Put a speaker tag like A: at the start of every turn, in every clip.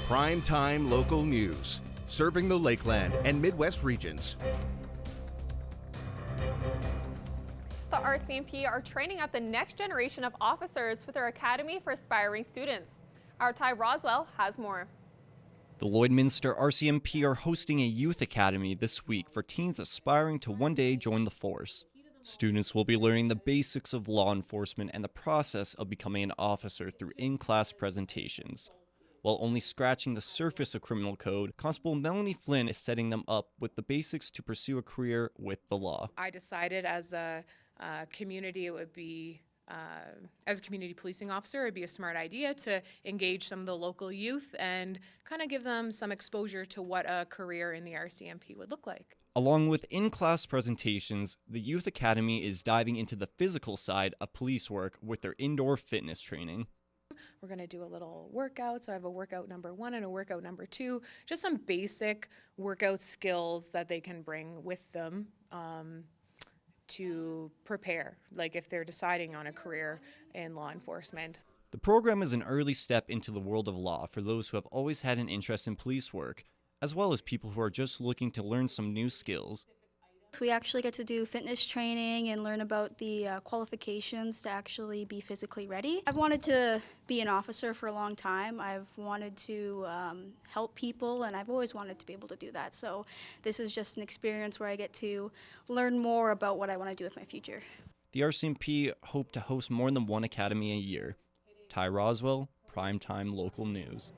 A: Primetime local news, serving the Lakeland and Midwest regions.
B: The RCMP are training up the next generation of officers with their Academy for Aspiring Students. Our Ty Roswell has more.
C: The Lloydminster RCMP are hosting a youth academy this week for teens aspiring to one day join the force. Students will be learning the basics of law enforcement and the process of becoming an officer through in-class presentations. While only scratching the surface of criminal code, Constable Melanie Flynn is setting them up with the basics to pursue a career with the law.
D: I decided as a community it would be as a community policing officer, it'd be a smart idea to engage some of the local youth and kind of give them some exposure to what a career in the RCMP would look like.
C: Along with in-class presentations, the Youth Academy is diving into the physical side of police work with their indoor fitness training.
D: We're going to do a little workout. So I have a workout number 1 and a workout number 2, just some basic workout skills that they can bring with them to prepare, like if they're deciding on a career in law enforcement.
C: The program is an early step into the world of law for those who have always had an interest in police work, as well as people who are just looking to learn some new skills.
E: We actually get to do fitness training and learn about the qualifications to actually be physically ready. I've wanted to be an officer for a long time. I've wanted to help people, and I've always wanted to be able to do that. So this is just an experience where I get to learn more about what I want to do with my future.
C: The RCMP hope to host more than one academy a year. Ty Roswell, Primetime Local News.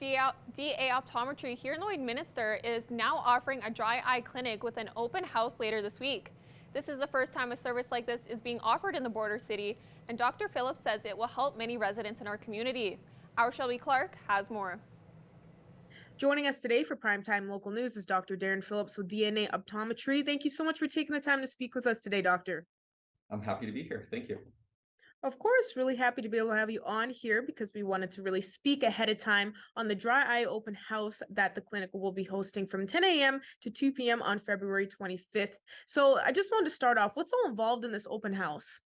B: DA Optometry here in Lloydminster is now offering a dry eye clinic with an open house later this week. This is the first time a service like this is being offered in the border city, and Dr. Phillips says it will help many residents in our community. Our Shelby Clark has more.
F: Joining us today for Primetime Local News is Dr. Darren Phillips with DNA Optometry. Thank you so much for taking the time to speak with us today, Doctor.
G: I'm happy to be here. Thank you.
F: Of course, really happy to be able to have you on here because we wanted to really speak ahead of time on the dry eye open house that the clinic will be hosting from 10 a.m. to 2 p.m. on February 25th. So I just wanted to start off, what's all involved in this open house?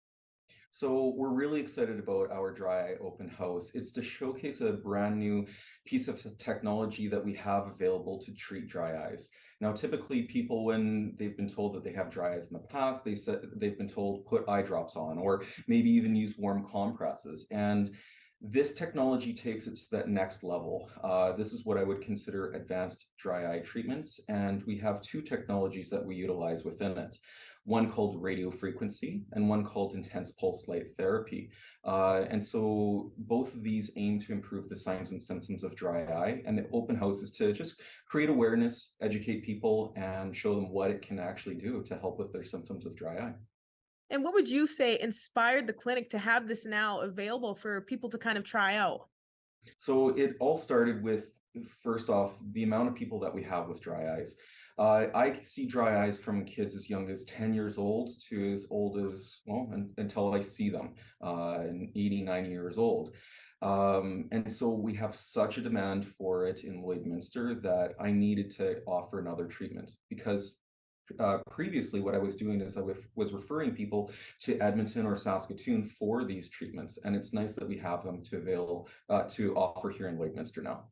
G: So we're really excited about our dry eye open house. It's to showcase a brand new piece of technology that we have available to treat dry eyes. Now, typically people, when they've been told that they have dry eyes in the past, they've been told put eye drops on, or maybe even use warm compresses. And this technology takes it to that next level. This is what I would consider advanced dry eye treatments. And we have 2 technologies that we utilize within it. One called radio frequency and one called intense pulse light therapy. And so both of these aim to improve the signs and symptoms of dry eye. And the open house is to just create awareness, educate people, and show them what it can actually do to help with their symptoms of dry eye.
F: And what would you say inspired the clinic to have this now available for people to kind of try out?
G: So it all started with, first off, the amount of people that we have with dry eyes. I see dry eyes from kids as young as 10 years old to as old as, well, until I see them, 80, 90 years old. And so we have such a demand for it in Lloydminster that I needed to offer another treatment because previously what I was doing is I was referring people to Edmonton or Saskatoon for these treatments. And it's nice that we have them to offer here in Lloydminster now.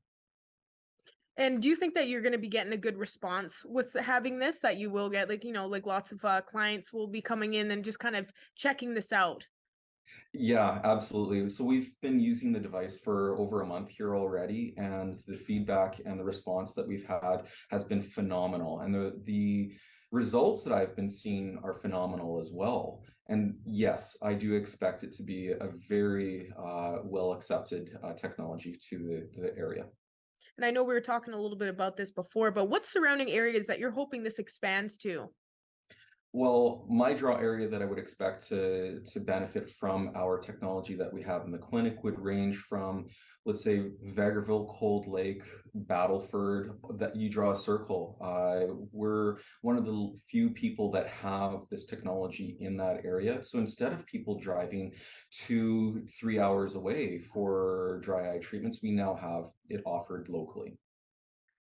F: And do you think that you're going to be getting a good response with having this, that you will get like lots of clients will be coming in and just kind of checking this out?
G: Yeah, absolutely. So we've been using the device for over a month here already, and the feedback and the response that we've had has been phenomenal. And the results that I've been seeing are phenomenal as well. And yes, I do expect it to be a very well accepted technology to the area.
F: And I know we were talking a little bit about this before, but what surrounding areas that you're hoping this expands to?
G: Well, my draw area that I would expect to benefit from our technology that we have in the clinic would range from, let's say, Vegreville, Cold Lake, Battleford, that you draw a circle. We're one of the few people that have this technology in that area. So instead of people driving 2-3 hours away for dry eye treatments, we now have it offered locally.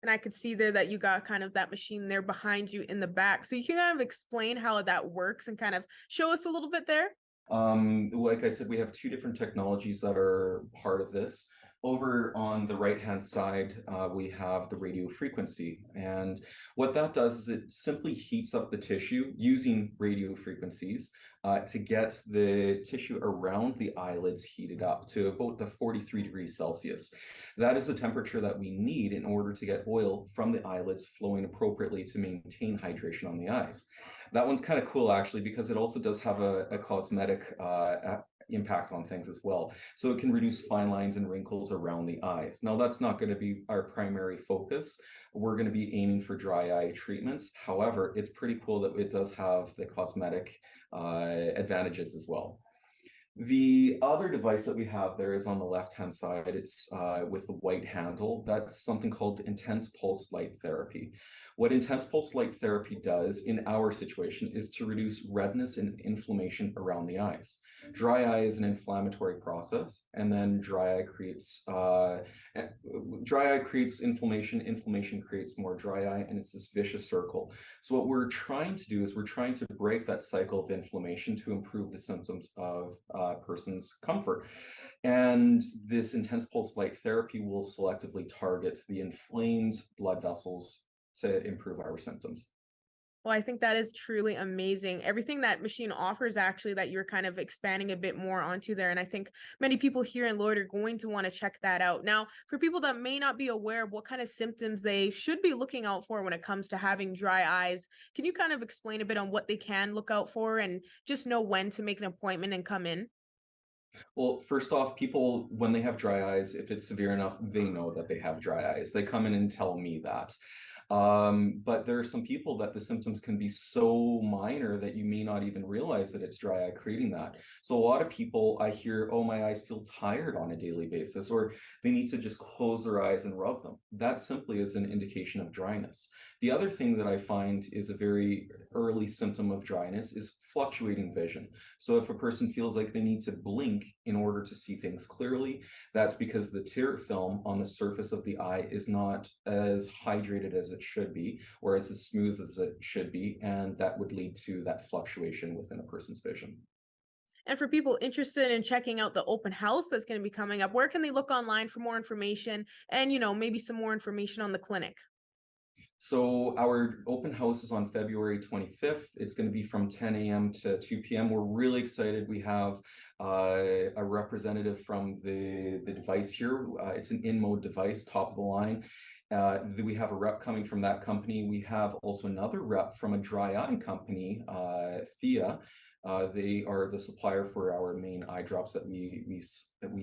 F: And I could see there that you got kind of that machine there behind you in the back. So you can kind of explain how that works and kind of show us a little bit there.
G: Like I said, we have 2 different technologies that are part of this. over on the right-hand side, we have the radio frequency. And what that does is it simply heats up the tissue using radio frequencies to get the tissue around the eyelids heated up to about the 43 degrees Celsius. That is the temperature that we need in order to get oil from the eyelids flowing appropriately to maintain hydration on the eyes. That one's kind of cool, actually, because it also does have a cosmetic impact on things as well. So it can reduce fine lines and wrinkles around the eyes. Now, that's not going to be our primary focus. We're going to be aiming for dry eye treatments. However, it's pretty cool that it does have the cosmetic advantages as well. The other device that we have there is on the left-hand side. It's with the white handle. That's something called intense pulse light therapy. What intense pulse light therapy does in our situation is to reduce redness and inflammation around the eyes. Dry eye is an inflammatory process, and then dry eye creates inflammation. Inflammation creates more dry eye, and it's this vicious circle. So what we're trying to do is we're trying to break that cycle of inflammation to improve the symptoms of a person's comfort. And this intense pulse light therapy will selectively target the inflamed blood vessels to improve our symptoms.
F: Well, I think that is truly amazing. Everything that machine offers, actually, that you're kind of expanding a bit more onto there. And I think many people here in Lloyd are going to want to check that out. Now, for people that may not be aware of what kind of symptoms they should be looking out for when it comes to having dry eyes, can you kind of explain a bit on what they can look out for and just know when to make an appointment and come in?
G: Well, first off, people, when they have dry eyes, if it's severe enough, they know that they have dry eyes. They come in and tell me that. But there are some people that the symptoms can be so minor that you may not even realize that it's dry eye creating that. So a lot of people, I hear, oh, my eyes feel tired on a daily basis, or they need to just close their eyes and rub them. That simply is an indication of dryness. The other thing that I find is a very early symptom of dryness is fluctuating vision. So if a person feels like they need to blink in order to see things clearly, that's because the tear film on the surface of the eye is not as hydrated as it should be, or as smooth as it should be, and that would lead to that fluctuation within a person's vision.
F: And for people interested in checking out the open house that's going to be coming up, where can they look online for more information and, maybe some more information on the clinic?
G: So our open house is on February 25th. It's going to be from 10 a.m. to 2 p.m. We're really excited. We have a representative from the device here. It's an in-mode device, top of the line. We have a rep coming from that company. We have also another rep from a dry eye company, Thea. They are the supplier for our main eye drops that we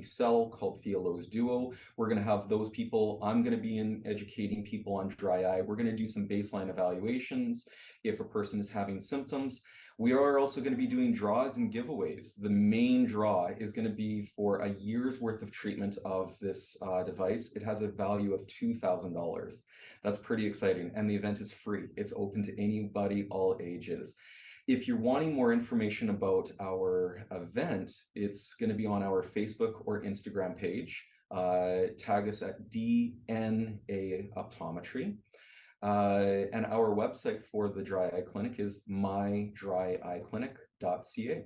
G: sell, called Thealo's Duo. We're going to have those people. I'm going to be educating people on dry eye. We're going to do some baseline evaluations if a person is having symptoms. We are also going to be doing draws and giveaways. The main draw is going to be for a year's worth of treatment of this device. It has a value of $2,000. That's pretty exciting. And the event is free. It's open to anybody, all ages. If you're wanting more information about our event, it's going to be on our Facebook or Instagram page. Tag us at DNA Optometry. And our website for the dry eye clinic is mydryeyeclinic.ca.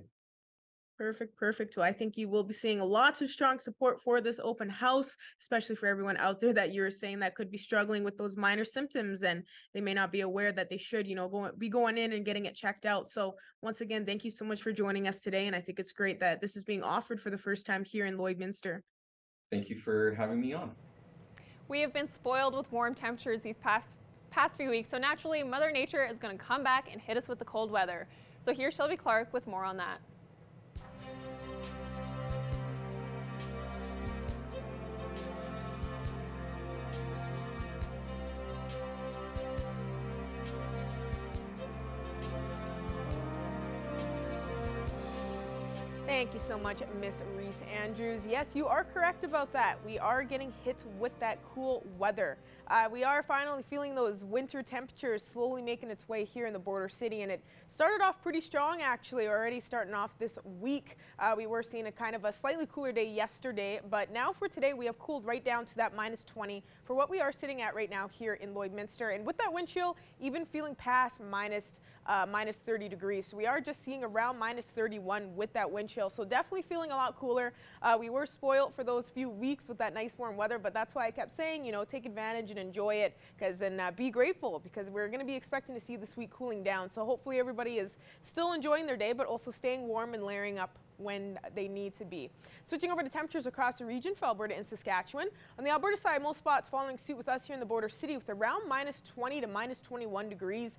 F: Perfect. Well, I think you will be seeing lots of strong support for this open house, especially for everyone out there that you're saying that could be struggling with those minor symptoms and they may not be aware that they should, be going in and getting it checked out. So once again, thank you so much for joining us today. And I think it's great that this is being offered for the first time here in Lloydminster.
G: Thank you for having me on.
B: We have been spoiled with warm temperatures these past few weeks, so naturally Mother Nature is going to come back and hit us with the cold weather. So here's Shelby Clark with more on that.
H: Thank you so much, Miss Reese Andrews. Yes, you are correct about that. We are getting hit with that cool weather. We are finally feeling those winter temperatures slowly making its way here in the border city, and it started off pretty strong actually, already starting off this week. We were seeing a kind of a slightly cooler day yesterday, but now for today we have cooled right down to that -20 for what we are sitting at right now here in Lloydminster. And with that wind chill even feeling past minus minus 30 degrees. So we are just seeing around minus 31 with that wind chill. So definitely feeling a lot cooler. We were spoiled for those few weeks with that nice warm weather, but that's why I kept saying, you know, take advantage and enjoy it, and be grateful, because we're going to be expecting to see this week cooling down. So hopefully everybody is still enjoying their day, but also staying warm and layering up when they need to be. Switching over to temperatures across the region for Alberta and Saskatchewan. On the Alberta side, most spots following suit with us here in the border city with around minus 20 to minus 21 degrees.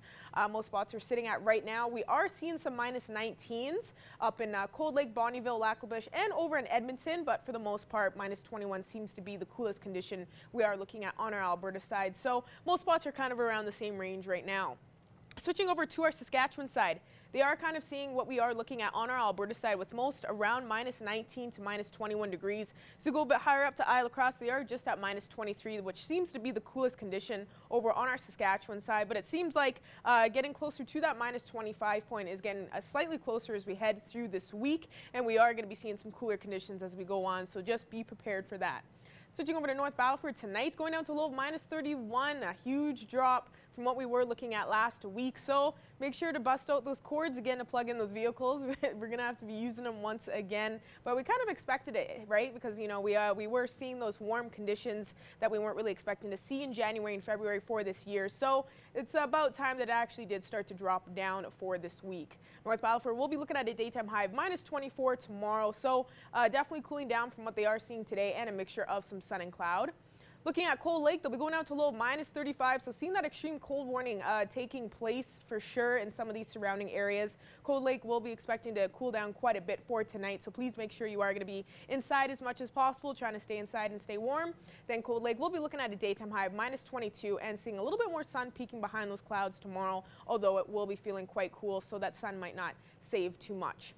H: Most spots are sitting at right now. We are seeing some minus 19s up in Cold Lake, Bonnyville, Lacklebush, and over in Edmonton, but for the most part, minus 21 seems to be the coolest condition we are looking at on our Alberta side. So most spots are kind of around the same range right now. Switching over to our Saskatchewan side, they are kind of seeing what we are looking at on our Alberta side with most around minus 19 to minus 21 degrees. So go a bit higher up to Isle Lacrosse, they are just at minus 23, which seems to be the coolest condition over on our Saskatchewan side. But it seems like getting closer to that minus 25 point is getting slightly closer as we head through this week. And we are going to be seeing some cooler conditions as we go on. So just be prepared for that. Switching over to North Battleford tonight, going down to a low of minus 31, a huge drop from what we were looking at last week. So make sure to bust out those cords again to plug in those vehicles. We're going to have to be using them once again. But we kind of expected it, right? Because, you know, we were seeing those warm conditions that we weren't really expecting to see in January and February for this year. So it's about time that it actually did start to drop down for this week. North Battleford will be looking at a daytime high of minus 24 tomorrow. So definitely cooling down from what they are seeing today, and a mixture of some sun and cloud. Looking at Cold Lake, they'll be going out to a low of minus 35, so seeing that extreme cold warning taking place for sure in some of these surrounding areas. Cold Lake will be expecting to cool down quite a bit for tonight, so please make sure you are going to be inside as much as possible, trying to stay inside and stay warm. Then Cold Lake will be looking at a daytime high of minus 22 and seeing a little bit more sun peeking behind those clouds tomorrow, although it will be feeling quite cool, so that sun might not save too much.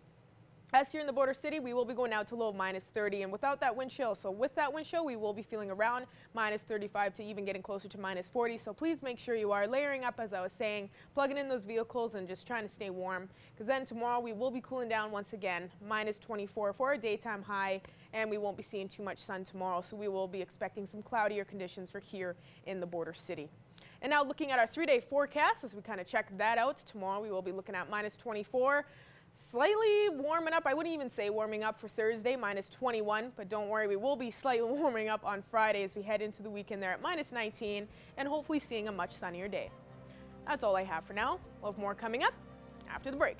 H: As here in the border city, we will be going out to low of minus 30 and without that wind chill. So with that wind chill, we will be feeling around minus 35 to even getting closer to minus 40. So please make sure you are layering up, as I was saying, plugging in those vehicles and just trying to stay warm. Because then tomorrow we will be cooling down once again, minus 24 for a daytime high, and we won't be seeing too much sun tomorrow. So we will be expecting some cloudier conditions for here in the border city. And now looking at our 3-day forecast, as we kind of check that out, tomorrow we will be looking at minus 24. Slightly warming up, I wouldn't even say warming up for Thursday, minus 21, but don't worry, we will be slightly warming up on Friday as we head into the weekend there at minus 19 and hopefully seeing a much sunnier day. That's all I have for now. We'll have more coming up after the break.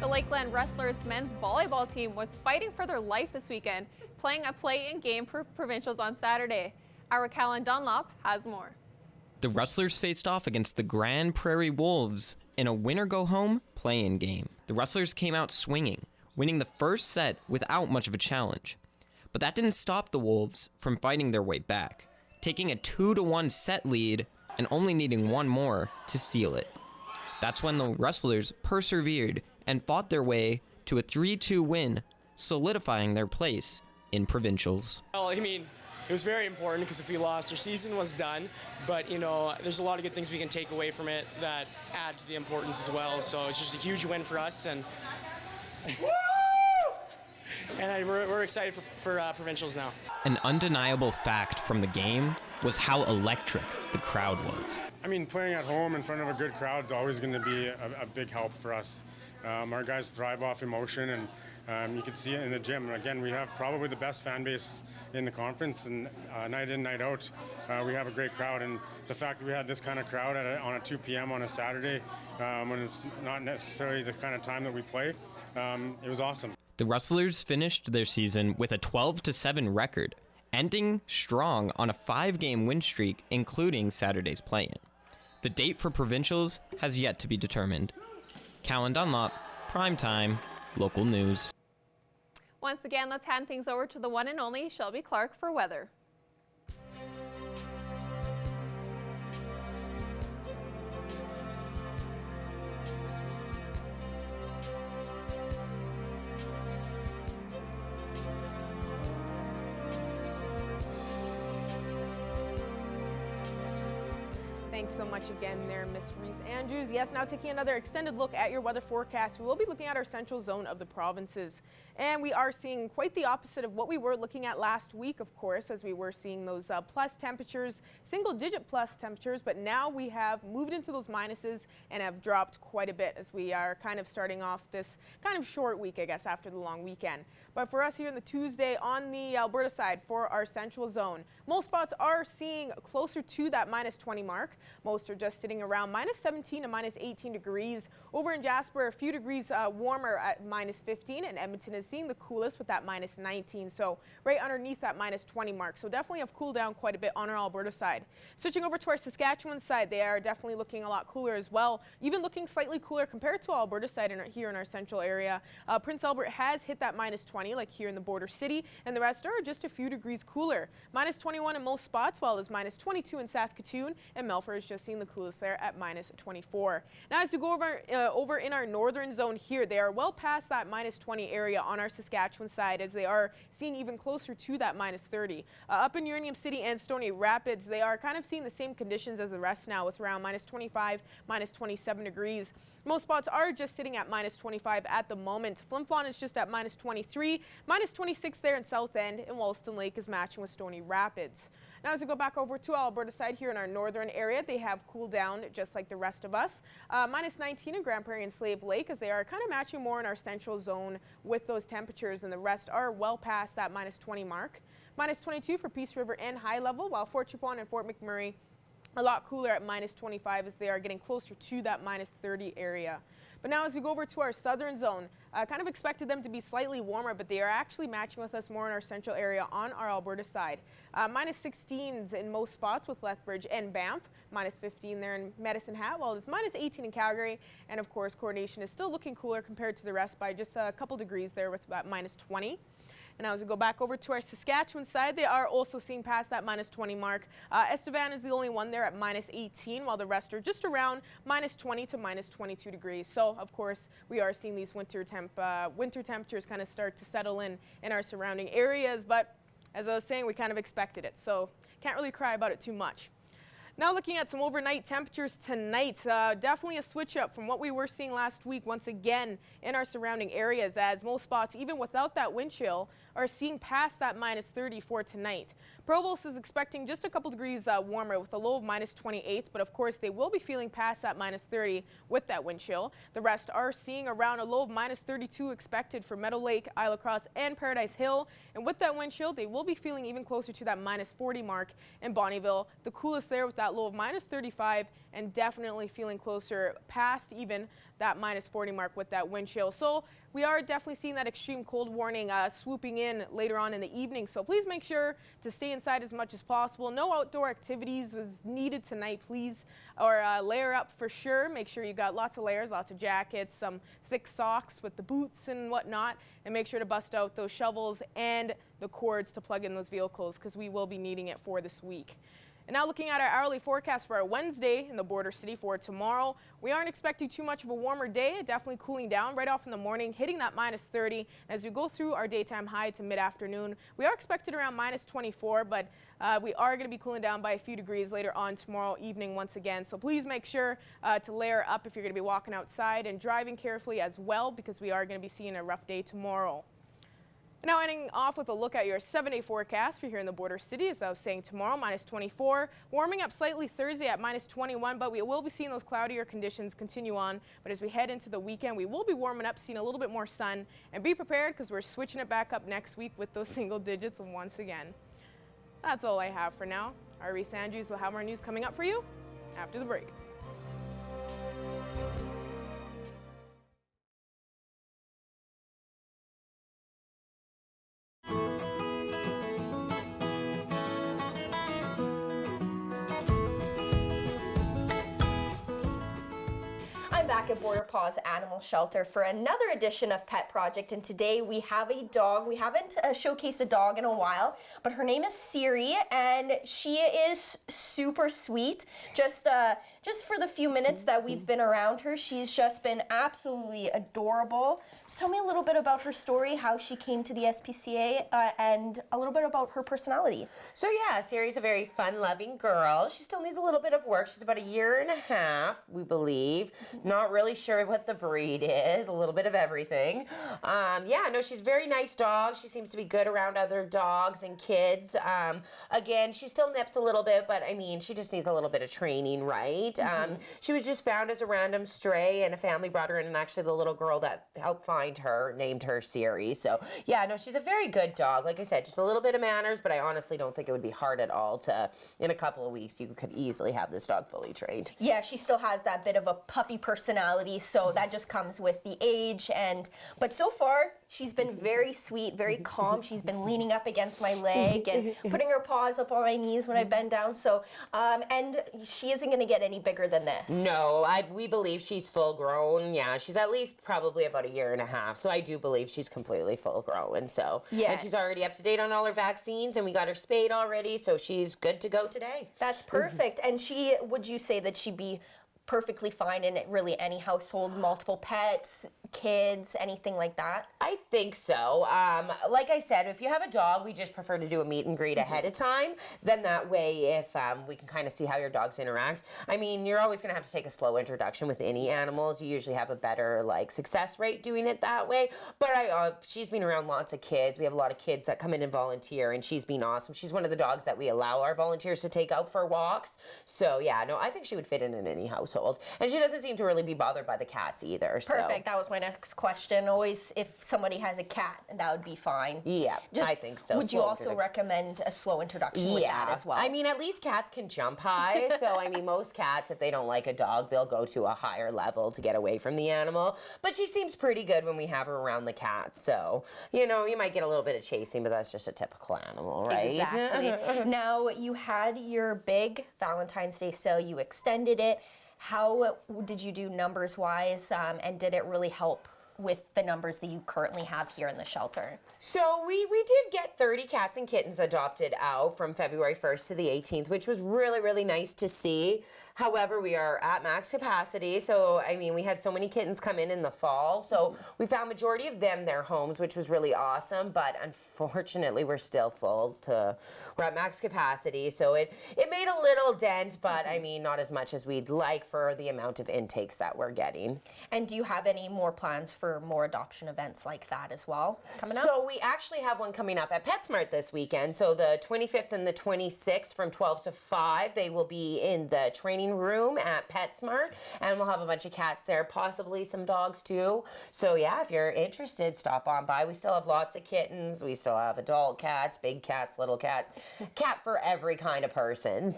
B: The Lakeland Wrestlers men's volleyball team was fighting for their life this weekend, playing a play-in game for provincials on Saturday. Our Callan Dunlop has more.
I: The Wrestlers faced off against the Grand Prairie Wolves in a win-or-go-home play-in game. The Wrestlers came out swinging, winning the first set without much of a challenge. But that didn't stop the Wolves from fighting their way back, taking a 2-1 set lead and only needing one more to seal it. That's when the Wrestlers persevered and fought their way to a 3-2 win, solidifying their place in provincials.
J: Well, I mean, it was very important because if we lost, our season was done. But, you know, there's a lot of good things we can take away from it that add to the importance as well. So it's just a huge win for us. And we're excited for provincials now.
I: An undeniable fact from the game was how electric the crowd was.
K: I mean, playing at home in front of a good crowd is always going to be a big help for us. Our guys thrive off emotion, and you can see it in the gym. Again, we have probably the best fan base in the conference, and night in, night out, we have a great crowd. And the fact that we had this kind of crowd on a 2 p.m. on a Saturday, when it's not necessarily the kind of time that we play, it was awesome.
I: The Wrestlers finished their season with a 12-7 record, ending strong on a 5-game win streak, including Saturday's play-in. The date for provincials has yet to be determined. Callan Dunlop, primetime, local news.
B: Once again, let's hand things over to the one and only Shelby Clark for weather.
H: Thank Thanks so much again there, Miss Reese Andrews. Yes, now taking another extended look at your weather forecast, we will be looking at our central zone of the provinces. And we are seeing quite the opposite of what we were looking at last week, of course, as we were seeing those plus temperatures, single-digit plus temperatures, but now we have moved into those minuses and have dropped quite a bit as we are kind of starting off this kind of short week, I guess, after the long weekend. But for us here in the Tuesday on the Alberta side for our central zone, most spots are seeing closer to that minus 20 mark. Most are just sitting around minus 17 to minus 18 degrees. Over in Jasper, a few degrees warmer at minus 15, and Edmonton is seeing the coolest with that minus 19. So right underneath that minus 20 mark. So definitely have cooled down quite a bit on our Alberta side. Switching over to our Saskatchewan side, they are definitely looking a lot cooler as well. Even looking slightly cooler compared to Alberta side here in our central area. Prince Albert has hit that minus 20 like here in the border city, and the rest are just a few degrees cooler. Minus 21 in most spots, while it's minus 22 in Saskatoon, and Melfort is just seeing the coolest there at minus 24. Now as we go over in our northern zone here, they are well past that minus 20 area on our Saskatchewan side, as they are seeing even closer to that minus 30. Up in Uranium City and Stony Rapids, they are kind of seeing the same conditions as the rest now, with around minus 25, minus 27 degrees. Most spots are just sitting at minus 25 at the moment. Flin Flon is just at minus 23, minus 26 there in South End, and Wollaston Lake is matching with Stony Rapids. Now as we go back over to Alberta side here in our northern area, they have cooled down just like the rest of us. Minus 19 in Grand Prairie and Slave Lake, as they are kind of matching more in our central zone with those temperatures, and the rest are well past that minus 20 mark. Minus 22 for Peace River and High Level, while Fort Chipewyan and Fort McMurray a lot cooler at minus 25, as they are getting closer to that minus 30 area. But now as we go over to our southern zone, kind of expected them to be slightly warmer, but they are actually matching with us more in our central area on our Alberta side. Minus 16s in most spots with Lethbridge and Banff, minus 15 there in Medicine Hat, while it's minus 18 in Calgary. And of course, Coronation is still looking cooler compared to the rest by just a couple degrees there with about minus 20. And as we go back over to our Saskatchewan side, they are also seeing past that minus 20 mark. Estevan is the only one there at minus 18, while the rest are just around minus 20 to minus 22 degrees. So, of course, we are seeing these winter temperatures kind of start to settle in our surrounding areas. But as I was saying, we kind of expected it. So, can't really cry about it too much. Now looking at some overnight temperatures tonight, definitely a switch up from what we were seeing last week once again in our surrounding areas, as most spots, even without that wind chill, are seeing past that minus 30 for tonight. Provost is expecting just a couple degrees warmer with a low of minus 28, but of course they will be feeling past that minus 30 with that wind chill. The rest are seeing around a low of minus 32 expected for Meadow Lake, Isle Cross, and Paradise Hill. And with that wind chill, they will be feeling even closer to that minus 40 mark in Bonnyville. The coolest there with that low of minus 35, and definitely feeling closer past even that minus 40 mark with that wind chill. So we are definitely seeing that extreme cold warning swooping in later on in the evening. So please make sure to stay inside as much as possible. No outdoor activities was needed tonight, please. Or layer up for sure. Make sure you got lots of layers, lots of jackets, some thick socks with the boots and whatnot. And make sure to bust out those shovels and the cords to plug in those vehicles, because we will be needing it for this week. And now looking at our hourly forecast for our Wednesday in the border city for tomorrow, we aren't expecting too much of a warmer day, definitely cooling down right off in the morning, hitting that minus 30. As we go through our daytime high to mid-afternoon, we are expected around minus 24, but we are going to be cooling down by a few degrees later on tomorrow evening once again. So please make sure to layer up if you're going to be walking outside, and driving carefully as well, because we are going to be seeing a rough day tomorrow. Now ending off with a look at your 7-day forecast for here in the border city. As I was saying, tomorrow minus 24, warming up slightly Thursday at minus 21, but we will be seeing those cloudier conditions continue on. But as we head into the weekend, we will be warming up, seeing a little bit more sun, and be prepared, because we're switching it back up next week with those single digits once again. That's all I have for now. Our Reese Andrews will have more news coming up for you after the break.
L: I'm back at Border Paws Animal Shelter for another edition of Pet Project, and today we have a dog. We haven't showcased a dog in a while, but her name is Siri, and she is super sweet. Just for the few minutes that we've been around her, she's just been absolutely adorable. Just tell me a little bit about her story, how she came to the SPCA, and a little bit about her personality.
M: So yeah, Siri's a very fun-loving girl. She still needs a little bit of work. She's about 1.5 years, we believe. Not really sure what the breed is. A little bit of everything. Yeah, no, she's a very nice dog. She seems to be good around other dogs and kids. Again, she still nips a little bit, but I mean, she just needs a little bit of training, right? She was just found as a random stray, and a family brought her in, and actually the little girl that helped find her named her Siri. So yeah, no, she's a very good dog. Like I said, just a little bit of manners, but I honestly don't think it would be hard at all to, in a couple of weeks, you could easily have this dog fully trained.
L: Yeah, she still has that bit of a puppy personality, so that just comes with the age. But so far, she's been very sweet, very calm. She's been leaning up against my leg and putting her paws up on my knees when I bend down. So, and she isn't going to get any bigger than this.
M: No, we believe she's full grown. Yeah, she's at least probably about 1.5 years. So I do believe she's completely full grown. So
L: yeah,
M: and she's already up to date on all her vaccines, and we got her spayed already, so she's good to go today.
L: That's perfect. And would you say that she'd be perfectly fine in really any household, multiple pets, kids, anything like that?
M: I think so. Like I said, if you have a dog, we just prefer to do a meet and greet ahead of time. Then that way, if we can kind of see how your dogs interact. I mean, you're always going to have to take a slow introduction with any animals. You usually have a better success rate doing it that way. But she's been around lots of kids. We have a lot of kids that come in and volunteer, and she's been awesome. She's one of the dogs that we allow our volunteers to take out for walks. So yeah, no, I think she would fit in any household. And she doesn't seem to really be bothered by the cats either.
L: Perfect. That was my next question. Always, if somebody has a cat, that would be fine.
M: Yeah, I think so.
L: Would you also recommend a slow introduction with that as well?
M: I mean, at least cats can jump high. So, I mean, most cats, if they don't like a dog, they'll go to a higher level to get away from the animal. But she seems pretty good when we have her around the cats. So, you know, you might get a little bit of chasing, but that's just a typical animal, right?
L: Exactly. Now, you had your big Valentine's Day sale. You extended it. How did you do numbers-wise, and did it really help with the numbers that you currently have here in the shelter?
M: So we did get 30 cats and kittens adopted out from February 1st to the 18th, which was really, really nice to see. However, we are at max capacity, so I mean, we had so many kittens come in the fall, so we found majority of them their homes, which was really awesome, but unfortunately, we're still full. We're at max capacity, so it made a little dent, but I mean, not as much as we'd like for the amount of intakes that we're getting.
L: And do you have any more plans for more adoption events like that as well coming up?
M: So we actually have one coming up at PetSmart this weekend, so the 25th and the 26th from 12 to 5, they will be in the training room at PetSmart, and we'll have a bunch of cats there, possibly some dogs too. So yeah, if you're interested, stop on by. We still have lots of kittens. We still have adult cats, big cats, little cats, cat for every kind of person.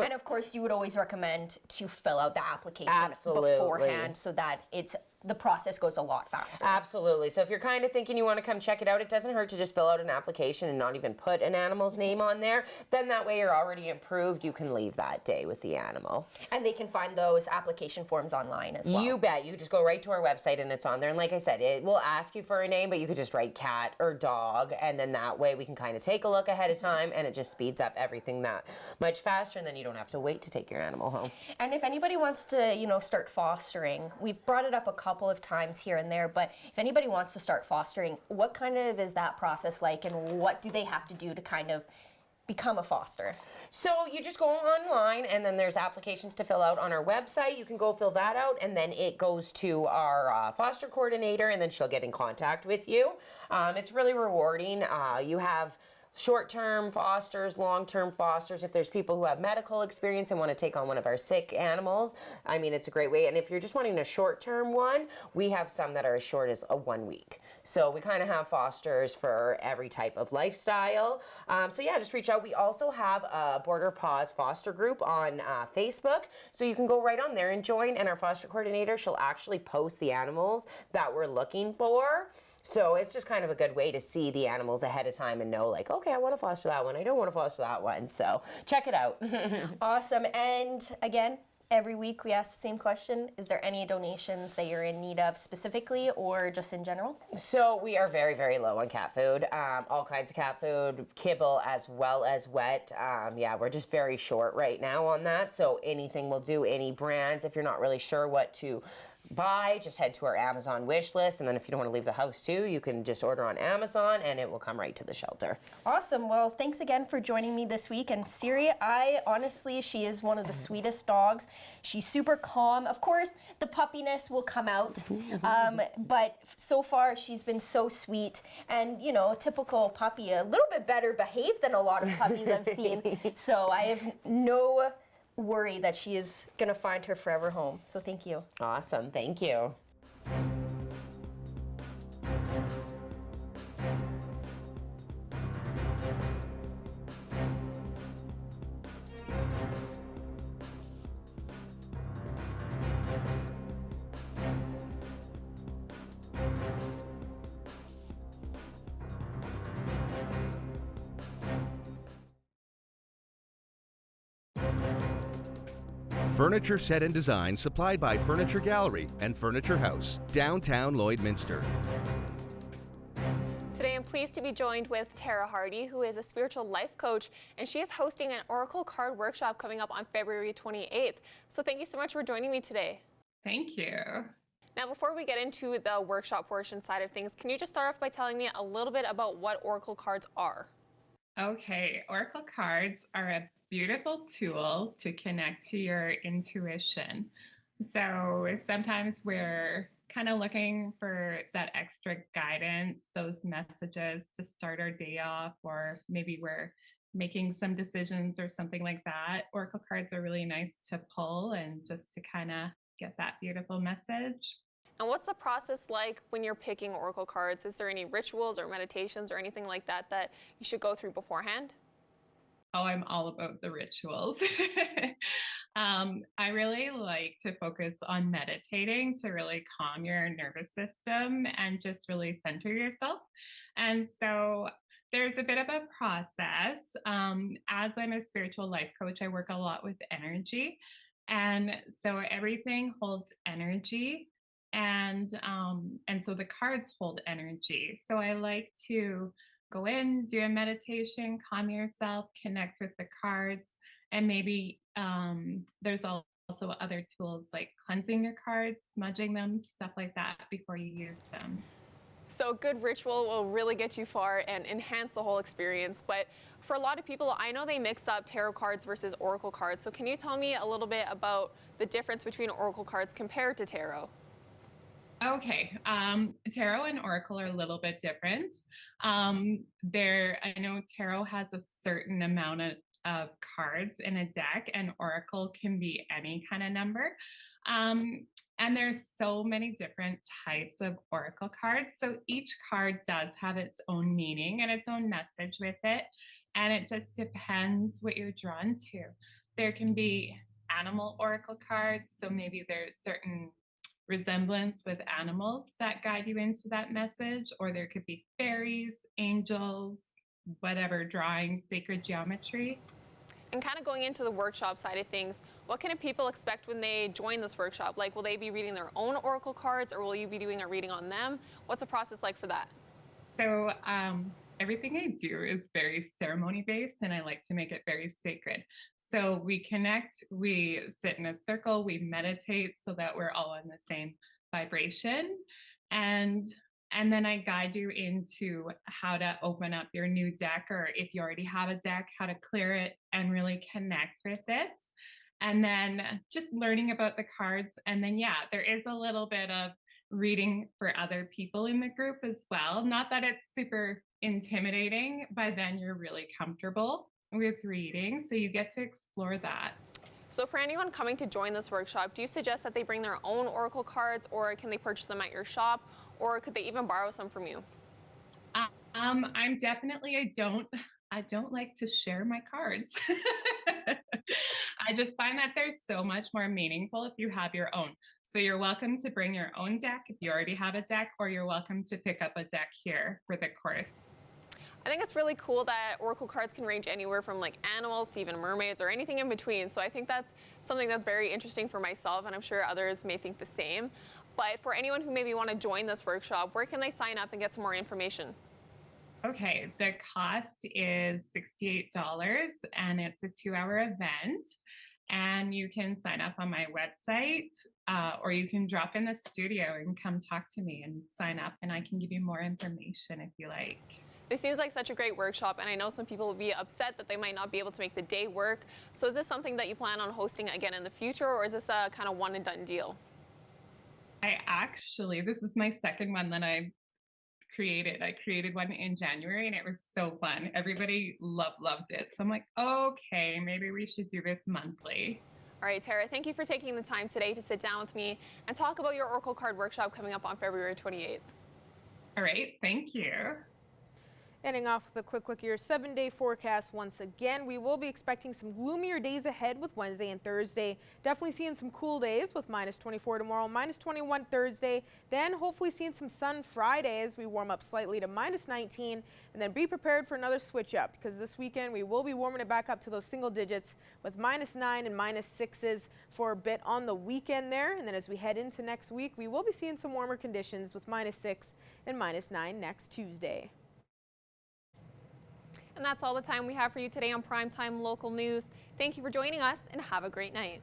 L: And of course, you would always recommend to fill out the application
M: Absolutely.
L: Beforehand so that the process goes a lot faster.
M: Absolutely. So if you're kind of thinking you want to come check it out, it doesn't hurt to just fill out an application and not even put an animal's name on there. Then that way you're already approved. You can leave that day with the animal.
L: And they can find those application forms online as well.
M: You bet. You just go right to our website and it's on there. And like I said, it will ask you for a name, but you could just write cat or dog. And then that way we can kind of take a look ahead of time, and it just speeds up everything that much faster. And then you don't have to wait to take your animal home.
L: And if anybody wants to, start fostering, we've brought it up a couple of times here and there, but if anybody wants to start fostering, what kind of is that process like, and what do they have to do to kind of become a foster?
M: So you just go online, and then there's applications to fill out on our website. You can go fill that out, and then it goes to our foster coordinator, and then she'll get in contact with you. It's really rewarding. You have short-term fosters, long-term fosters. If there's people who have medical experience and want to take on one of our sick animals, I mean, it's a great way. And if you're just wanting a short-term one, we have some that are as short as 1 week. So we kind of have fosters for every type of lifestyle. So yeah, just reach out. We also have a Border Paws foster group on Facebook. So you can go right on there and join. And our foster coordinator, she'll actually post the animals that we're looking for. So it's just kind of a good way to see the animals ahead of time and know, like, okay, I want to foster that one. I don't want to foster that one. So check it out.
L: Awesome. And again, Every week we ask the same question. Is there any donations that you're in need of specifically or just in general?
M: So we are very, very low on cat food. All kinds of cat food, kibble as well as wet. Yeah, we're just very short right now on that. So anything will do, any brands. If you're not really sure what to buy, just head to our Amazon wish list, and then if you don't want to leave the house too, you can just order on Amazon and it will come right to the shelter.
L: Awesome. Well, thanks again for joining me this week. And Siri, honestly, she is one of the sweetest dogs. She's super calm. Of course, the puppiness will come out, but so far she's been so sweet and, you know, a typical puppy, a little bit better behaved than a lot of puppies I've seen. So I have no worry that she is going to find her forever home. So thank you.
M: Awesome. Thank you.
A: Furniture set and design supplied by Furniture Gallery and Furniture House, downtown Lloydminster.
B: Today I'm pleased to be joined with Tara Hardy, who is a spiritual life coach, and she is hosting an Oracle card workshop coming up on February 28th. So thank you so much for joining me today.
N: Thank you.
B: Now, before we get into the workshop portion side of things, can you just start off by telling me a little bit about what Oracle cards are?
N: Okay, Oracle cards are a beautiful tool to connect to your intuition. So sometimes we're kind of looking for that extra guidance, those messages to start our day off, or maybe we're making some decisions or something like that. Oracle cards are really nice to pull and just to kind of get that beautiful message.
B: And what's the process like when you're picking Oracle cards? Is there any rituals or meditations or anything like that that you should go through beforehand?
N: Oh, I'm all about the rituals. I really like to focus on meditating to really calm your nervous system and just really center yourself. And so there's a bit of a process. As I'm a spiritual life coach, I work a lot with energy. And so everything holds energy. And so the cards hold energy. So I like to go in, do a meditation, calm yourself, connect with the cards, and maybe there's also other tools like cleansing your cards, smudging them, stuff like that before you use them.
B: So a good ritual will really get you far and enhance the whole experience. But for a lot of people, I know they mix up tarot cards versus oracle cards. So can you tell me a little bit about the difference between oracle cards compared to tarot?
N: Okay, tarot and oracle are a little bit different. I know tarot has a certain amount of cards in a deck, and oracle can be any kind of number. And there's so many different types of oracle cards. So each card does have its own meaning and its own message with it. And it just depends what you're drawn to. There can be animal oracle cards. So maybe there's certain resemblance with animals that guide you into that message, or there could be fairies, angels, whatever, drawing, sacred geometry.
B: And kind of going into the workshop side of things, what can people expect when they join this workshop? Like, will they be reading their own oracle cards, or will you be doing a reading on them? What's the process like for that?
N: So everything I do is very ceremony based, and I like to make it very sacred. So we connect, we sit in a circle, we meditate so that we're all in the same vibration. And then I guide you into how to open up your new deck, or if you already have a deck, how to clear it and really connect with it. And then just learning about the cards. And then, yeah, there is a little bit of reading for other people in the group as well. Not that it's super intimidating, by then you're really comfortable with reading. So you get to explore that.
B: So for anyone coming to join this workshop, do you suggest that they bring their own oracle cards, or can they purchase them at your shop, or could they even borrow some from you?
N: I don't like to share my cards. I just find that they're so much more meaningful if you have your own. So you're welcome to bring your own deck if you already have a deck, or you're welcome to pick up a deck here for the course.
B: I think it's really cool that oracle cards can range anywhere from like animals to even mermaids or anything in between. So I think that's something that's very interesting for myself, and I'm sure others may think the same. But for anyone who maybe want to join this workshop, where can they sign up and get some more information?
N: Okay, the cost is $68 and it's a 2-hour event. And you can sign up on my website or you can drop in the studio and come talk to me and sign up, and I can give you more information if you like.
B: This seems like such a great workshop, and I know some people will be upset that they might not be able to make the day work. So is this something that you plan on hosting again in the future, or is this a kind of one and done deal?
N: This is my second one that I've created. I created one in January and it was so fun. Everybody loved it. So I'm like, okay, maybe we should do this monthly.
B: All right, Tara, thank you for taking the time today to sit down with me and talk about your Oracle card workshop coming up on February 28th.
N: All right, thank you.
H: Ending off with a quick look at your 7-day forecast once again. We will be expecting some gloomier days ahead with Wednesday and Thursday. Definitely seeing some cool days with -24 tomorrow, -21 Thursday. Then hopefully seeing some sun Friday as we warm up slightly to -19. And then be prepared for another switch up, because this weekend we will be warming it back up to those single digits with -9 and -6s for a bit on the weekend there. And then as we head into next week, we will be seeing some warmer conditions with -6 and -9 next Tuesday.
B: And that's all the time we have for you today on Primetime Local News. Thank you for joining us, and have a great night.